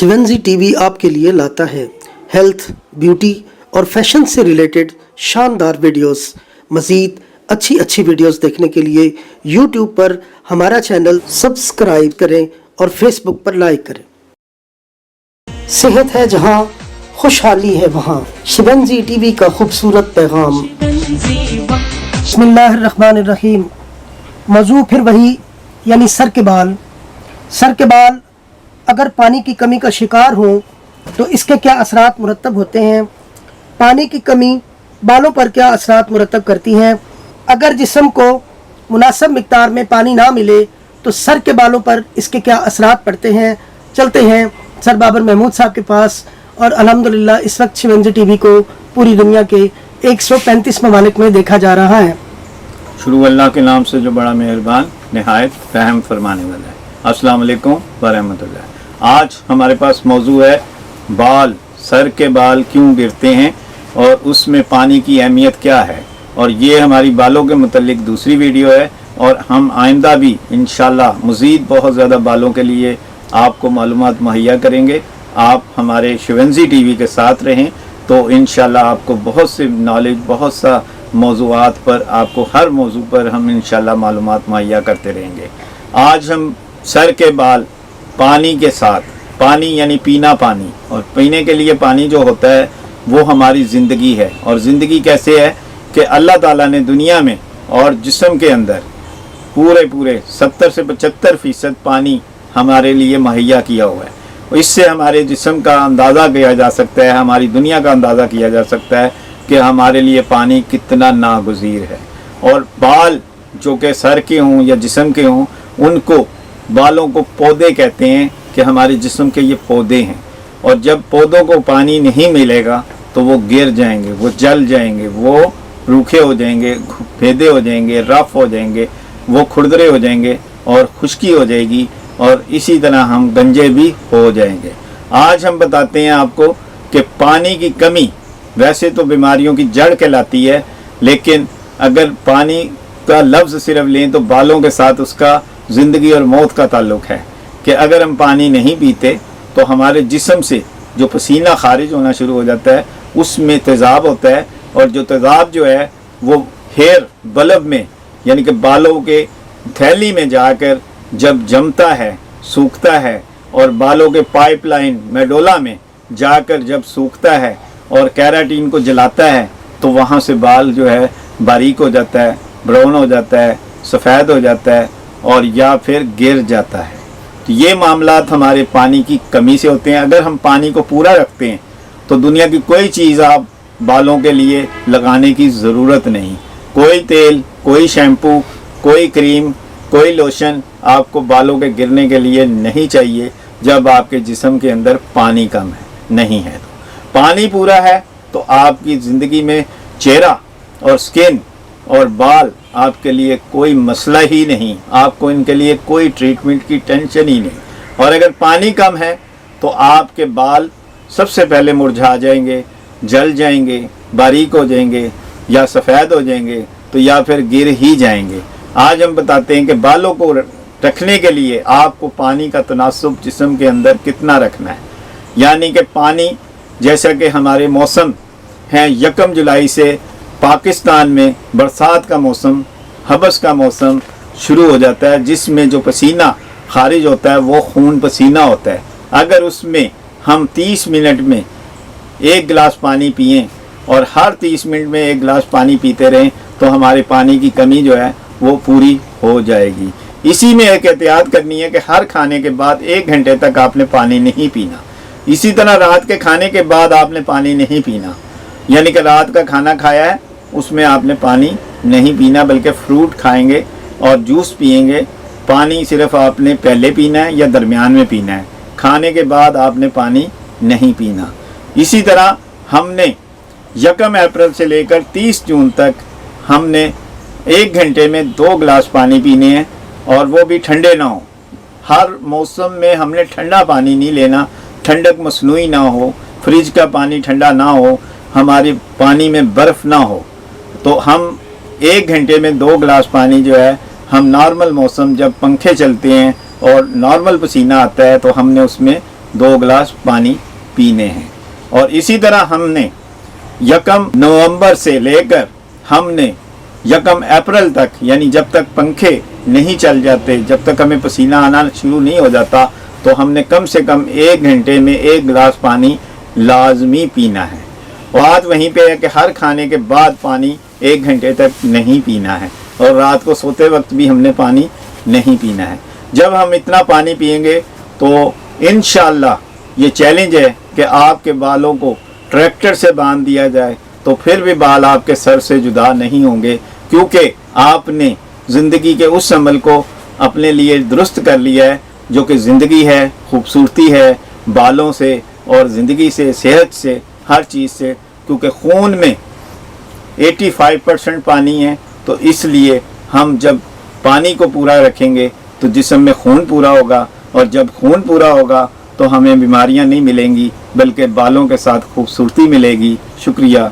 शिवंजी TV आपके लिए लाता है हेल्थ, ब्यूटी और फैशन से रिलेटेड शानदार वीडियोस। मज़ीद अच्छी वीडियोस देखने के लिए यूट्यूब पर हमारा चैनल सब्सक्राइब करें और फेसबुक पर लाइक करें। सेहत है जहां, खुशहाली है वहां। शिवंजी टीवी का खूबसूरत पैगाम। बिस्मिल्लाहिर्रहमानिर्रहीम। मौजू फिर वही, यानी सर के बाल। सर के बाल अगर पानी की कमी का शिकार हों तो इसके क्या असरात मुरतब होते हैं। पानी की कमी बालों पर क्या असरात मुरतब करती हैं। अगर जिस्म को मुनासिब मिक़दार में पानी ना मिले तो सर के बालों पर इसके क्या असरात पड़ते हैं। चलते हैं सर बाबर महमूद साहब के पास। और अल्हम्दुलिल्लाह इस वक्त शिवंजी टीवी को पूरी दुनिया के 135 ममालिक में देखा जा रहा है। शुरू अल्लाह के नाम से जो बड़ा मेहरबान निहायत रहम फरमाने वाला है। अस्सलाम वालेकुम व रहमतुल्लाह। आज हमारे पास मौजू है बाल। सर के बाल क्यों गिरते हैं और उसमें पानी की अहमियत क्या है। और ये हमारी बालों के मुतल्लिक दूसरी वीडियो है और हम आइंदा भी इंशाल्लाह मज़ीद बहुत ज़्यादा बालों के लिए आपको मालूमात मुहैया करेंगे। आप हमारे शिवंजी टीवी के साथ रहें तो इंशाल्लाह आपको बहुत से नॉलेज, बहुत सा मौज़ूआत पर, आपको हर मौजू पर हम इंशाल्लाह मालूमात मुहैया करते रहेंगे। आज हम सर के बाल पानी के साथ, पानी यानी पीना पानी, और पीने के लिए पानी जो होता है वो हमारी ज़िंदगी है। और ज़िंदगी कैसे है कि अल्लाह ताला ने दुनिया में और जिस्म के अंदर पूरे 70 से 75% पानी हमारे लिए मुहैया किया हुआ है। इससे हमारे जिस्म का अंदाज़ा किया जा सकता है, हमारी दुनिया का अंदाज़ा किया जा सकता है कि हमारे लिए पानी कितना नागुज़ीर है। और बाल जो कि सर के हों या जिस्म के हों, उनको बालों को पौधे कहते हैं कि हमारे जिस्म के ये पौधे हैं। और जब पौधों को पानी नहीं मिलेगा तो वो गिर जाएंगे, वो जल जाएंगे, वो रूखे हो जाएंगे, भेदे हो जाएंगे, रफ हो जाएंगे, वो खुरदरे हो जाएंगे और खुश्की हो जाएगी और इसी तरह हम गंजे भी हो जाएंगे। आज हम बताते हैं आपको कि पानी की कमी वैसे तो बीमारियों की जड़ कहलाती है, लेकिन अगर पानी का लफ्ज़ सिर्फ लें तो बालों के साथ उसका ज़िंदगी और मौत का ताल्लुक़ है कि अगर हम पानी नहीं पीते तो हमारे जिस्म से जो पसीना खारिज होना शुरू हो जाता है उसमें तेज़ाब होता है। और जो तेज़ाब जो है वो हेयर बल्ब में, यानी कि बालों के थैली में जाकर जब जमता है, सूखता है और बालों के पाइपलाइन मेडोला में जाकर जब सूखता है और केराटिन को जलाता है तो वहाँ से बाल जो है बारीक हो जाता है, ब्राउन हो जाता है, सफ़ेद हो जाता है और या फिर गिर जाता है। तो ये मामलात हमारे पानी की कमी से होते हैं। अगर हम पानी को पूरा रखते हैं तो दुनिया की कोई चीज़ आप बालों के लिए लगाने की ज़रूरत नहीं। कोई तेल, कोई शैम्पू, कोई क्रीम, कोई लोशन आपको बालों के गिरने के लिए नहीं चाहिए जब आपके जिस्म के अंदर पानी कम है, नहीं है। तो पानी पूरा है तो आपकी ज़िंदगी में चेहरा और स्किन और बाल आपके लिए कोई मसला ही नहीं, आपको इनके लिए कोई ट्रीटमेंट की टेंशन ही नहीं। और अगर पानी कम है तो आपके बाल सबसे पहले मुरझा जाएंगे, जल जाएंगे, बारीक हो जाएंगे या सफ़ेद हो जाएंगे तो या फिर गिर ही जाएंगे। आज हम बताते हैं कि बालों को रखने के लिए आपको पानी का तनासुब जिस्म के अंदर कितना रखना है। यानी कि पानी, जैसा कि हमारे मौसम हैं 1 जुलाई से पाकिस्तान में बरसात का मौसम, हबस का मौसम शुरू हो जाता है, जिसमें जो पसीना खारिज होता है वो खून पसीना होता है। अगर उसमें हम 30 मिनट में 1 गिलास पानी पिएं और हर 30 मिनट में 1 गिलास पानी पीते रहें तो हमारे पानी की कमी जो है वो पूरी हो जाएगी। इसी में एक एहतियात करनी है कि हर खाने के बाद 1 घंटे तक आपने पानी नहीं पीना। इसी तरह रात के खाने के बाद आपने पानी नहीं पीना, यानी कि रात का खाना खाया है उसमें आपने पानी नहीं पीना, बल्कि फ्रूट खाएंगे और जूस पिएंगे। पानी सिर्फ आपने पहले पीना है या दरमियान में पीना है, खाने के बाद आपने पानी नहीं पीना। इसी तरह हमने 1 अप्रैल से लेकर 30 जून तक हमने 1 घंटे में 2 गिलास पानी पीने हैं और वो भी ठंडे ना हो। हर मौसम में हमने ठंडा पानी नहीं लेना, ठंडक मसनूई ना हो, फ्रिज का पानी ठंडा ना हो, हमारी पानी में बर्फ़ ना हो। तो हम 1 घंटे में 2 गिलास पानी जो है हम नॉर्मल मौसम जब पंखे चलते हैं और नॉर्मल पसीना आता है तो हमने उसमें 2 गिलास पानी पीने हैं। और इसी तरह हमने 1 नवंबर से लेकर हमने 1 अप्रैल तक, यानी जब तक पंखे नहीं चल जाते, जब तक हमें पसीना आना शुरू नहीं हो जाता, तो हमने कम से कम 1 घंटे में 1 गिलास पानी लाजमी पीना है। और बात वहीं पे है कि हर खाने के बाद पानी 1 घंटे तक नहीं पीना है, और रात को सोते वक्त भी हमने पानी नहीं पीना है। जब हम इतना पानी पिएंगे तो इंशाअल्लाह ये चैलेंज है कि आपके बालों को ट्रैक्टर से बांध दिया जाए तो फिर भी बाल आपके सर से जुदा नहीं होंगे, क्योंकि आपने ज़िंदगी के उस अमल को अपने लिए दुरुस्त कर लिया है जो कि ज़िंदगी है, खूबसूरती है, बालों से और ज़िंदगी से, सेहत से, हर चीज़ से। क्योंकि खून में 85% पानी है, तो इसलिए हम जब पानी को पूरा रखेंगे तो जिस्म में खून पूरा होगा, और जब खून पूरा होगा तो हमें बीमारियां नहीं मिलेंगी बल्कि बालों के साथ खूबसूरती मिलेगी। शुक्रिया।